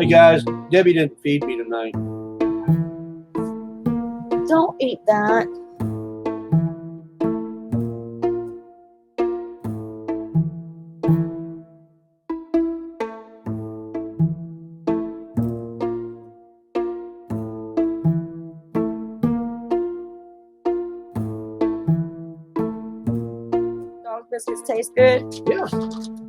Hey guys, Debbie didn't feed me tonight. Don't eat that. Dog biscuits taste good. Yeah.